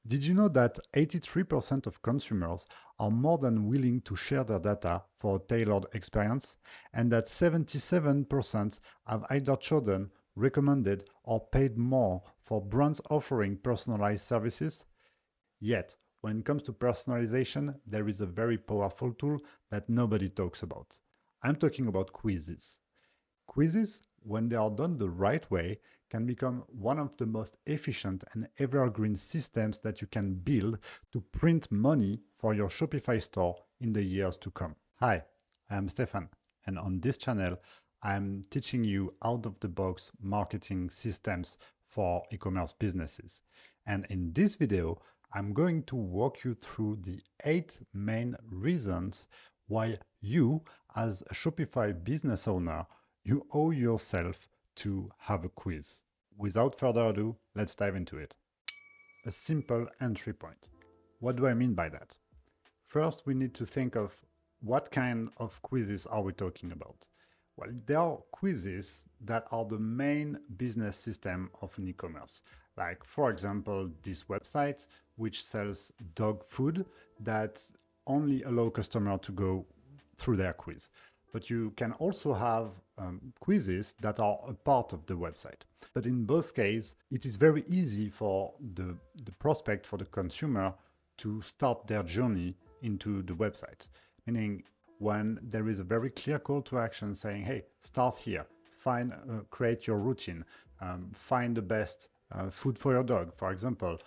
Did you know that 83% of consumers are more than willing to share their data for a tailored experience, and that 77% have either chosen, recommended, or paid more for brands offering personalized services? Yet, when it comes to personalization, there is a very powerful tool that nobody talks about. I'm talking about quizzes. Quizzes, when they are done the right way, can become one of the most efficient and evergreen systems that you can build to print money for your Shopify store in the years to come. Hi, I'm Stefan, and on this channel, I'm teaching you out of the box marketing systems for e commerce businesses. And in this video, I'm going to walk you through the 8 main reasons why you, as a Shopify business owner, you owe yourself to have a quiz. Without further ado, let's dive into it. A simple entry point. What do I mean by that? First, we need to think of what kind of quizzes are we talking about? Well, there are quizzes that are the main business system of an e-commerce. Like, for example, this website, which sells dog food that only allow customers to go through their quiz. But you can also have quizzes that are a part of the website. But in both cases, it is very easy for the prospect, for the consumer, to start their journey into the website. Meaning, when there is a very clear call to action saying, hey, start here, create your routine, find the best food for your dog, for example,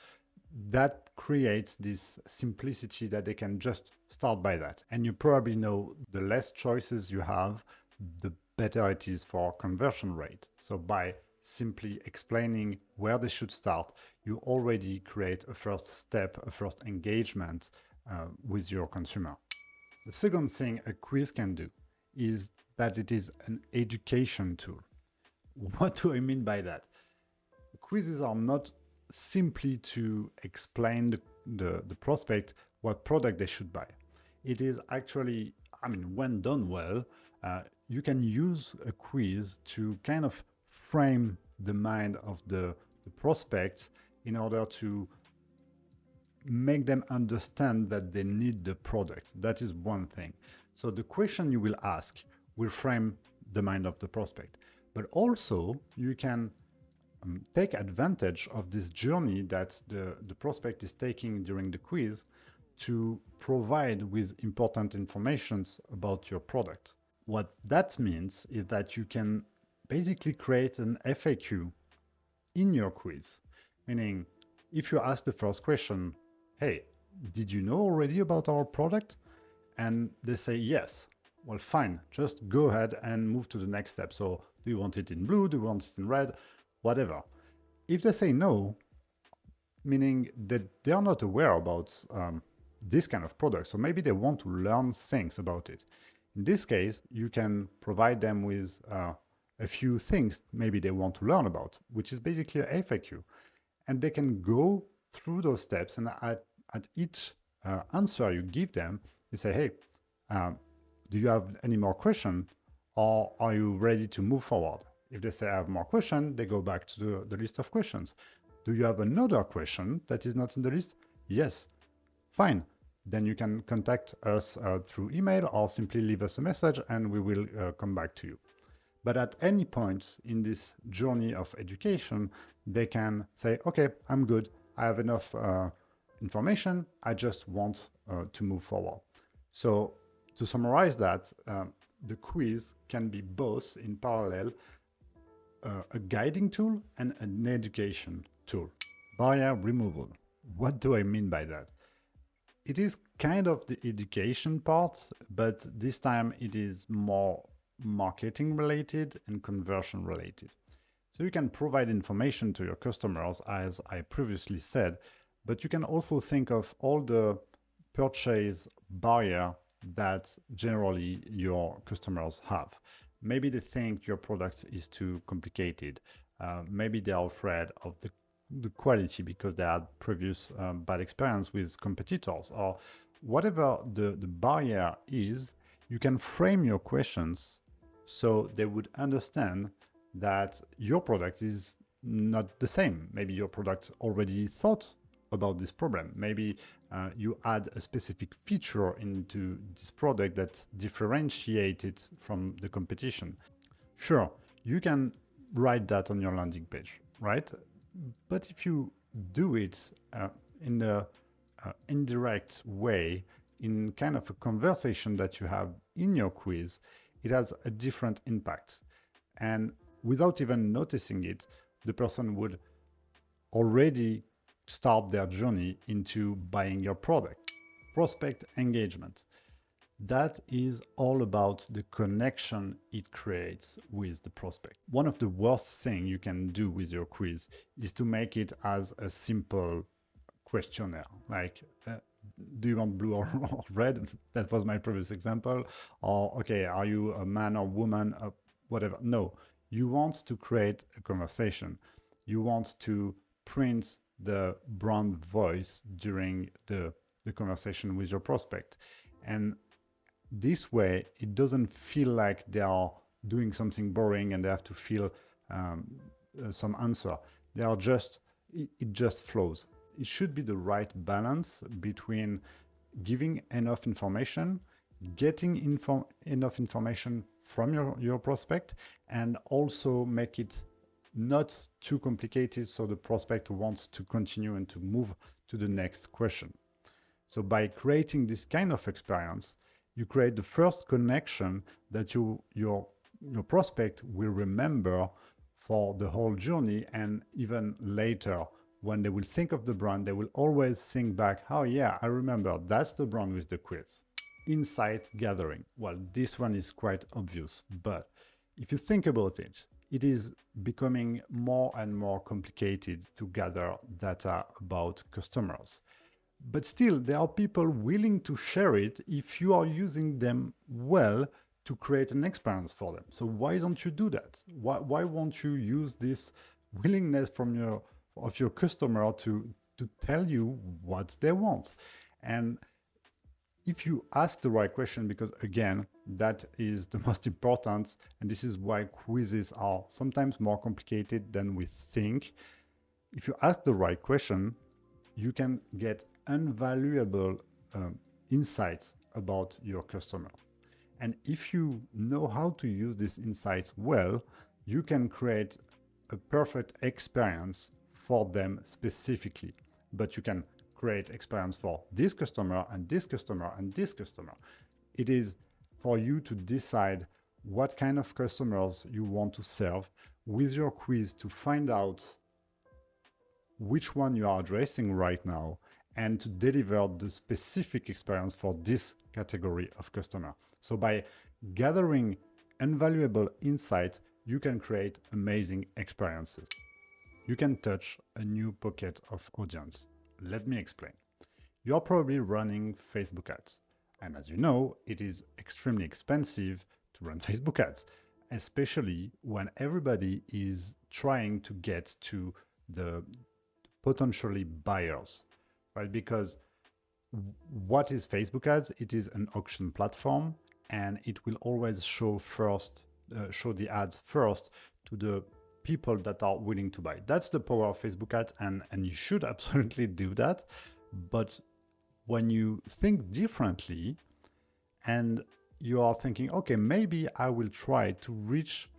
that creates this simplicity that they can just start by that. And you probably know the less choices you have, the better it is for conversion rate. So by simply explaining where they should start, you already create a first step, a first engagement with your consumer. The second thing a quiz can do is that it is an education tool. What do I mean by that? Quizzes are not simply to explain the prospect what product they should buy. It is actually, when done well, you can use a quiz to kind of frame the mind of the prospect in order to make them understand that they need the product. That is one thing. So the question you will ask will frame the mind of the prospect. But also you can take advantage of this journey that the prospect is taking during the quiz to provide with important information about your product. What that means is that you can basically create an FAQ in your quiz, meaning if you ask the first question, hey, did you know already about our product? And they say yes. Well, fine, just go ahead and move to the next step. So do you want it in blue? Do you want it in red? Whatever. If they say no, meaning that they are not aware about this kind of product, so maybe they want to learn things about it. In this case, you can provide them with a few things maybe they want to learn about, which is basically a FAQ. And they can go through those steps, and at each answer you give them, you say, hey, do you have any more questions, or are you ready to move forward? If they say I have more questions, they go back to the list of questions. Do you have another question that is not in the list? Yes. Fine. Then you can contact us through email or simply leave us a message and we will come back to you. But at any point in this journey of education, they can say, okay, I'm good. I have enough information. I just want to move forward. So to summarize that, the quiz can be both in parallel a guiding tool and an education tool. Barrier removal. What do I mean by that? It is kind of the education part, but this time it is more marketing related and conversion related. So you can provide information to your customers, as I previously said, but you can also think of all the purchase barrier that generally your customers have. Maybe they think your product is too complicated. Maybe they are afraid of the quality because they had previous bad experience with competitors, or whatever the barrier is, you can frame your questions so they would understand that your product is not the same. Maybe your product already thought about this problem. Maybe you add a specific feature into this product that differentiates it from the competition. Sure, you can write that on your landing page, right? But if you do it in a indirect way, in kind of a conversation that you have in your quiz, it has a different impact. And without even noticing it, the person would already start their journey into buying your product. Prospect engagement. That is all about the connection it creates with the prospect. One of the worst things you can do with your quiz is to make it as a simple questionnaire, like do you want blue or red? That was my previous example. Or, okay, are you a man or woman? Whatever. No, you want to create a conversation. You want to print the brand voice during the conversation with your prospect. And this way, it doesn't feel like they are doing something boring and they have to feel some answer. They are just, it just flows. It should be the right balance between giving enough information, getting enough information from your prospect, and also make it not too complicated so the prospect wants to continue and to move to the next question. So by creating this kind of experience, you create the first connection that your prospect will remember for the whole journey, and even later when they will think of the brand, they will always think back, oh yeah, I remember, that's the brand with the quiz. Insight gathering. Well, this one is quite obvious, but if you think about it, it is becoming more and more complicated to gather data about customers. But still, there are people willing to share it if you are using them well to create an experience for them. So why don't you do that? Why won't you use this willingness of your customer to tell you what they want? And if you ask the right question, because again, that is the most important, and this is why quizzes are sometimes more complicated than we think. If you ask the right question, you can get invaluable insights about your customer. And if you know how to use these insights well, you can create a perfect experience for them specifically. But you can create experience for this customer and this customer and this customer. It is for you to decide what kind of customers you want to serve with your quiz to find out which one you are addressing right now and to deliver the specific experience for this category of customer. So by gathering invaluable insight, you can create amazing experiences. You can touch a new pocket of audience. Let me explain. You're probably running Facebook ads. And as you know, it is extremely expensive to run Facebook ads, especially when everybody is trying to get to the potentially buyers, right? Because what is Facebook ads? It is an auction platform, and it will always show the ads first to the people that are willing to buy. That's the power of Facebook ads, and you should absolutely do that. But when you think differently and you are thinking, okay, maybe I will try to reach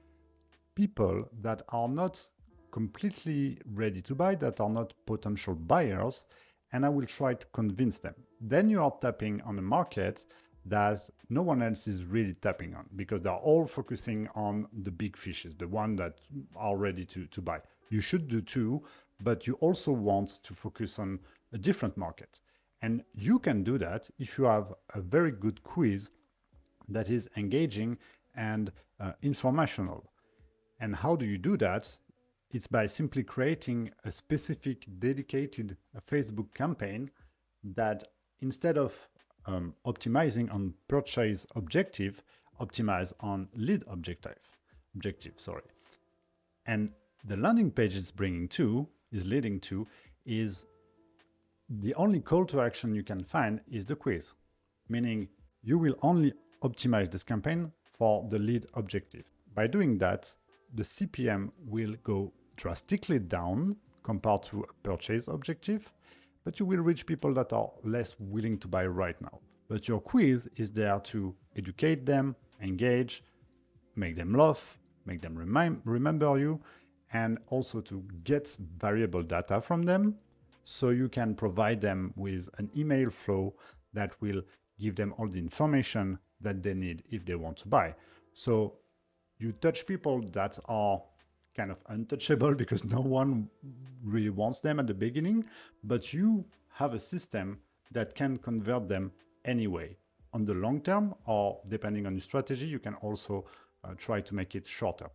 people that are not completely ready to buy, that are not potential buyers, and I will try to convince them. Then you are tapping on a market that no one else is really tapping on, because they're all focusing on the big fishes, the one that are ready to buy. You should do too, but you also want to focus on a different market. And you can do that if you have a very good quiz that is engaging and informational. And how do you do that? It's by simply creating a specific dedicated Facebook campaign that, instead of optimizing on purchase objective, optimize on lead objective. And the landing page is leading to is the only call to action you can find is the quiz, meaning you will only optimize this campaign for the lead objective. By doing that, the CPM will go drastically down compared to a purchase objective, but you will reach people that are less willing to buy right now. But your quiz is there to educate them, engage, make them laugh, make them remember you, and also to get variable data from them so you can provide them with an email flow that will give them all the information that they need if they want to buy. So you touch people that are kind of untouchable because no one really wants them at the beginning, but you have a system that can convert them anyway. On the long term, or depending on your strategy, you can also try to make it shorter.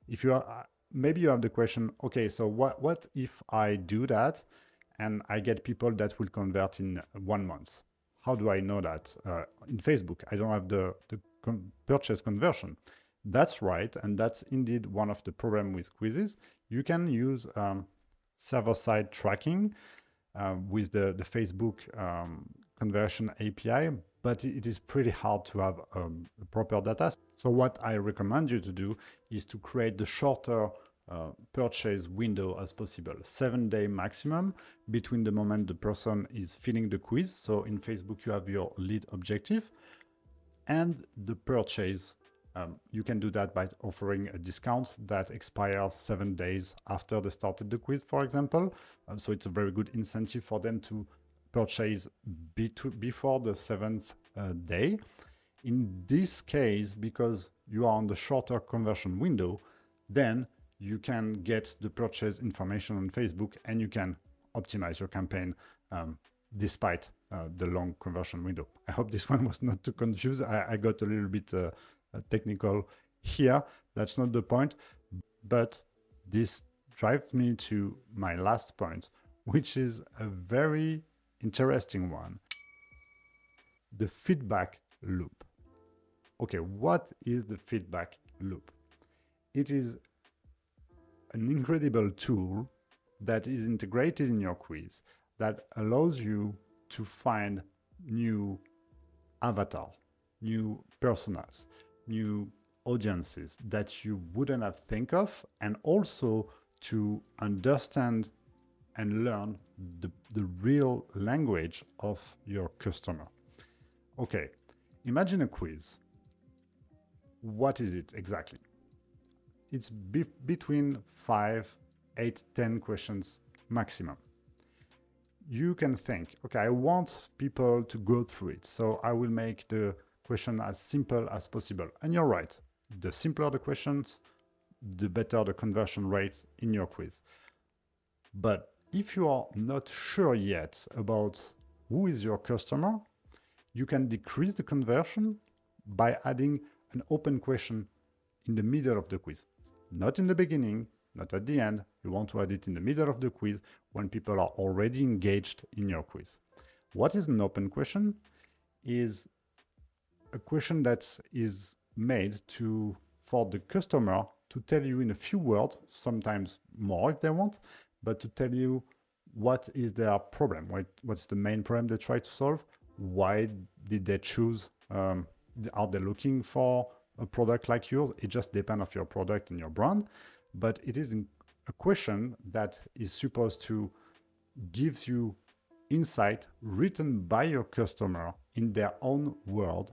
If you are, maybe you have the question, okay, so what if I do that and I get people that will convert in 1 month? How do I know that? In Facebook, I don't have the purchase conversion. That's right, and that's indeed one of the problems with quizzes. You can use server-side tracking with the Facebook conversion API, but it is pretty hard to have proper data. So what I recommend you to do is to create the shorter purchase window as possible, 7-day maximum between the moment the person is filling the quiz. So in Facebook, you have your lead objective and the purchase. You can do that by offering a discount that expires 7 days after they started the quiz, for example. So it's a very good incentive for them to purchase before the 7th day. In this case, because you are on the shorter conversion window, then you can get the purchase information on Facebook and you can optimize your campaign despite the long conversion window. I hope this one was not too confused. I got a little bit technical here. That's not the point, but this drives me to my last point, which is a very interesting one: the feedback loop. Okay, what is the feedback loop? It is an incredible tool that is integrated in your quiz that allows you to find new avatars, new personas, new audiences that you wouldn't have think of, and also to understand and learn the real language of your customer. Okay, imagine a quiz. What is it exactly? It's between 5, 8, 10 questions maximum. You can think, okay, I want people to go through it, so I will make the question as simple as possible. And you're right. The simpler the questions, the better the conversion rate in your quiz. But if you are not sure yet about who is your customer, you can decrease the conversion by adding an open question in the middle of the quiz. Not in the beginning, not at the end. You want to add it in the middle of the quiz when people are already engaged in your quiz. What is an open question? Is a question that is made for the customer to tell you in a few words, sometimes more if they want, but to tell you what is their problem, what's the main problem they try to solve, why did they choose, are they looking for a product like yours? It just depends on your product and your brand, but it is a question that is supposed to give you insight written by your customer in their own word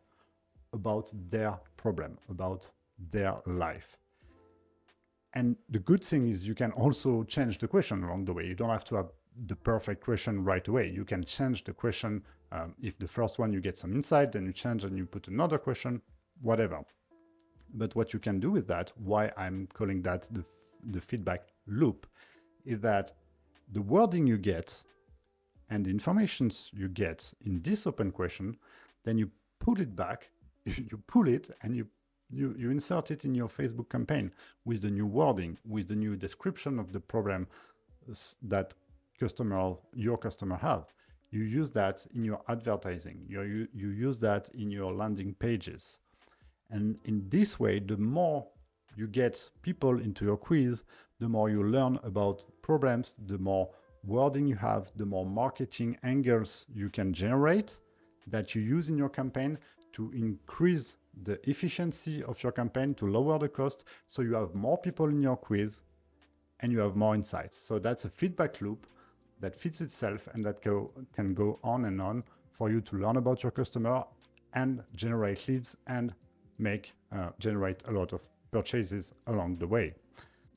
about their problem, about their life. And the good thing is you can also change the question along the way. You don't have to have the perfect question right away. You can change the question. If the first one you get some insight, then you change and you put another question, whatever. But what you can do with that, why I'm calling that the feedback loop, is that the wording you get and the information you get in this open question, then you pull it back, you pull it and you insert it in your Facebook campaign with the new wording, with the new description of the problem that your customer have. You use that in your advertising. You use that in your landing pages. And in this way, the more you get people into your quiz, the more you learn about problems, the more wording you have, the more marketing angles you can generate that you use in your campaign to increase the efficiency of your campaign, to lower the cost, so you have more people in your quiz and you have more insights. So that's a feedback loop that fits itself and that can go on and on for you to learn about your customer and generate leads and generate a lot of purchases along the way.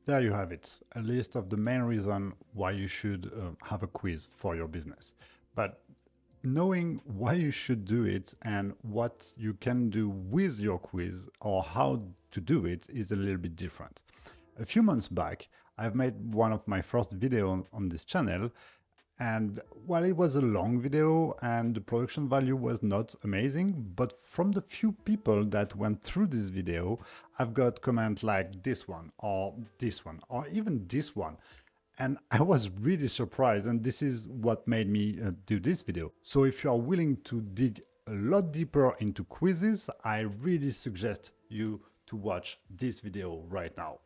There you have it, a list of the main reasons why you should have a quiz for your business. But knowing why you should do it and what you can do with your quiz or how to do it is a little bit different. A few months back, I've made one of my first videos on this channel, and while it was a long video and the production value was not amazing, but from the few people that went through this video, I've got comments like this one, or even this one. And I was really surprised, and this is what made me do this video. So if you are willing to dig a lot deeper into quizzes, I really suggest you to watch this video right now.